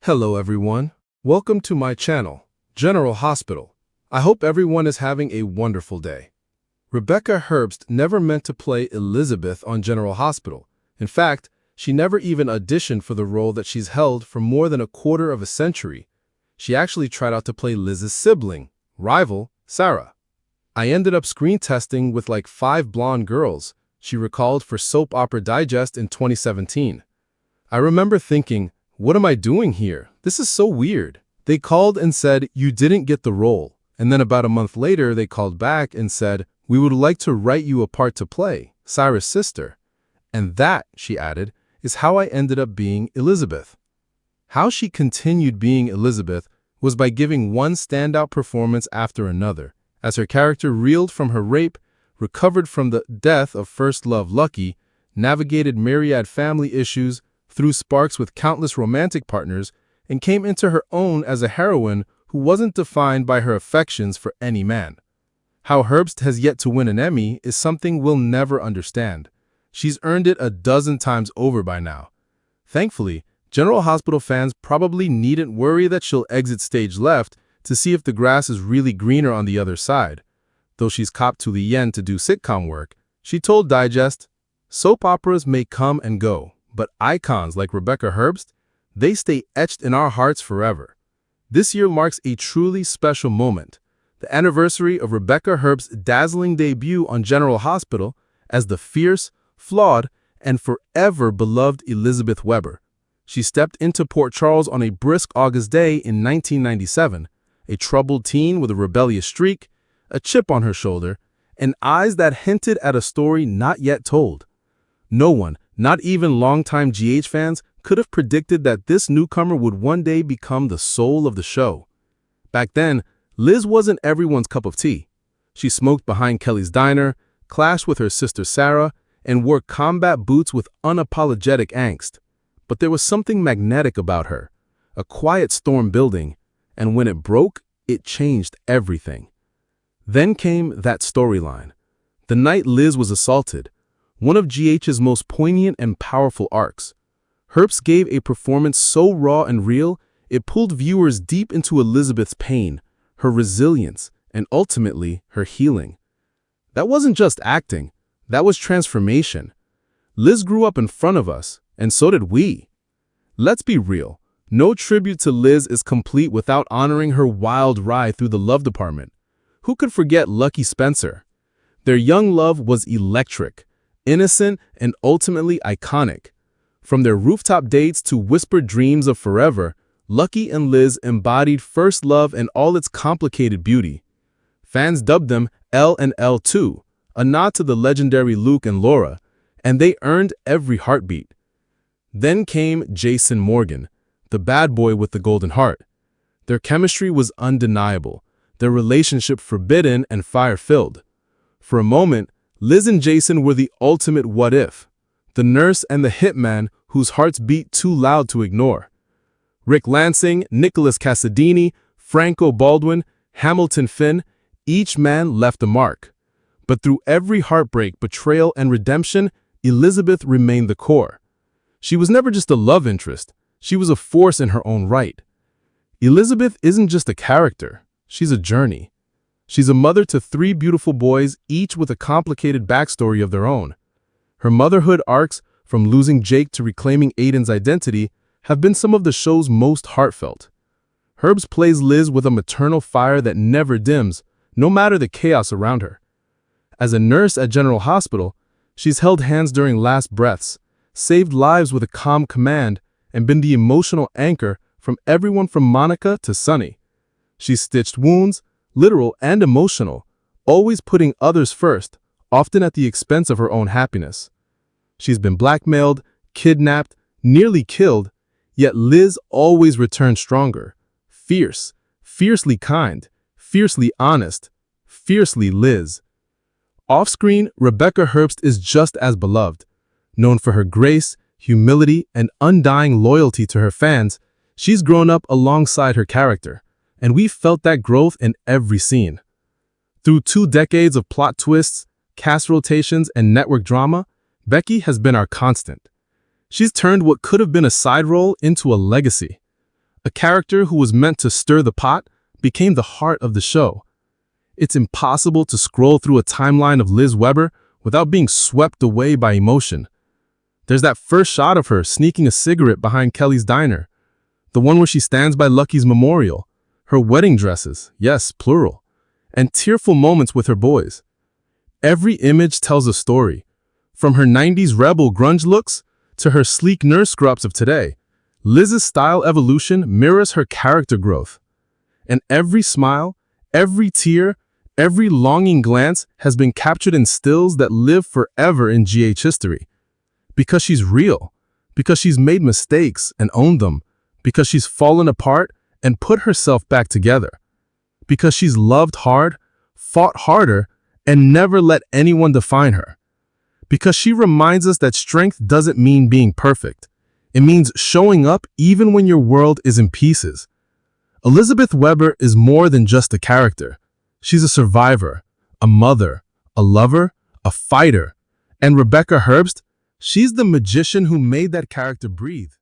Hello everyone. Welcome to my channel, General Hospital. I hope everyone is having a wonderful day. Rebecca Herbst never meant to play Elizabeth on General Hospital. In fact, she never even auditioned for the role that she's held for more than a quarter of a century. She actually tried out to play Liz's sibling, rival, Sarah. I ended up screen testing with like 5 blonde girls, she recalled for Soap Opera Digest in 2017. I remember thinking, what am I doing here? This is so weird. They called and said, you didn't get the role. And then about a month later, they called back and said, we would like to write you a part to play, Sarah's sister. And that, she added, is how I ended up being Elizabeth. How she continued being Elizabeth was by giving one standout performance after another, as her character reeled from her rape, recovered from the death of first love Lucky, navigated myriad family issues, threw sparks with countless romantic partners, and came into her own as a heroine who wasn't defined by her affections for any man. How Herbst has yet to win an Emmy is something we'll never understand. She's earned it a dozen times over by now. Thankfully, General Hospital fans probably needn't worry that she'll exit stage left to see if the grass is really greener on the other side. Though she's copped to the yen to do sitcom work, she told Digest, soap operas may come and go, but icons like Rebecca Herbst, they stay etched in our hearts forever. This year marks a truly special moment, the anniversary of Rebecca Herbst's dazzling debut on General Hospital as the fierce, flawed, and forever beloved Elizabeth Weber. She stepped into Port Charles on a brisk August day in 1997, a troubled teen with a rebellious streak, a chip on her shoulder, and eyes that hinted at a story not yet told. No one, not even longtime GH fans, could have predicted that this newcomer would one day become the soul of the show. Back then, Liz wasn't everyone's cup of tea. She smoked behind Kelly's diner, clashed with her sister Sarah, and wore combat boots with unapologetic angst. But there was something magnetic about her, a quiet storm building, and when it broke, it changed everything. Then came that storyline. The night Liz was assaulted, one of GH's most poignant and powerful arcs. Herbst gave a performance so raw and real, it pulled viewers deep into Elizabeth's pain, her resilience, and ultimately her healing. That wasn't just acting, that was transformation. Liz grew up in front of us, and so did we. Let's be real, no tribute to Liz is complete without honoring her wild ride through the love department. Who could forget Lucky Spencer? Their young love was electric, innocent, and ultimately iconic. From their rooftop dates to whispered dreams of forever, Lucky and Liz embodied first love and all its complicated beauty. Fans dubbed them L and L2, a nod to the legendary Luke and Laura, and they earned every heartbeat. Then came Jason Morgan, the bad boy with the golden heart. Their chemistry was undeniable, their relationship forbidden and fire-filled. For a moment, Liz and Jason were the ultimate what-if, the nurse and the hitman whose hearts beat too loud to ignore. Rick Lansing, Nicholas Cassadini, Franco Baldwin, Hamilton Finn, each man left a mark. But through every heartbreak, betrayal, and redemption, Elizabeth remained the core. She was never just a love interest, she was a force in her own right. Elizabeth isn't just a character, she's a journey. She's a mother to 3 beautiful boys, each with a complicated backstory of their own. Her motherhood arcs, from losing Jake to reclaiming Aiden's identity, have been some of the show's most heartfelt. Herbst plays Liz with a maternal fire that never dims, no matter the chaos around her. As a nurse at General Hospital, she's held hands during last breaths, saved lives with a calm command, and been the emotional anchor from everyone from Monica to Sunny. She's stitched wounds, literal and emotional, always putting others first, often at the expense of her own happiness. She's been blackmailed, kidnapped, nearly killed, yet Liz always returned stronger, fierce, fiercely kind, fiercely honest, fiercely Liz. Off-screen, Rebecca Herbst is just as beloved. Known for her grace, humility, and undying loyalty to her fans, she's grown up alongside her character, and we've felt that growth in every scene. Through 2 decades of plot twists, cast rotations, and network drama, Becky has been our constant. She's turned what could have been a side role into a legacy. A character who was meant to stir the pot became the heart of the show. It's impossible to scroll through a timeline of Liz Weber without being swept away by emotion. There's that first shot of her sneaking a cigarette behind Kelly's diner, the one where she stands by Lucky's memorial, her wedding dresses, yes, plural, and tearful moments with her boys. Every image tells a story, from her 90s rebel grunge looks to her sleek nurse scrubs of today. Liz's style evolution mirrors her character growth. And every smile, every tear, every longing glance has been captured in stills that live forever in GH history. Because she's real, because she's made mistakes and owned them, because she's fallen apart and put herself back together, because she's loved hard, fought harder, and never let anyone define her. Because she reminds us that strength doesn't mean being perfect. It means showing up even when your world is in pieces. Elizabeth Weber is more than just a character. She's a survivor, a mother, a lover, a fighter. And Rebecca Herbst, she's the magician who made that character breathe.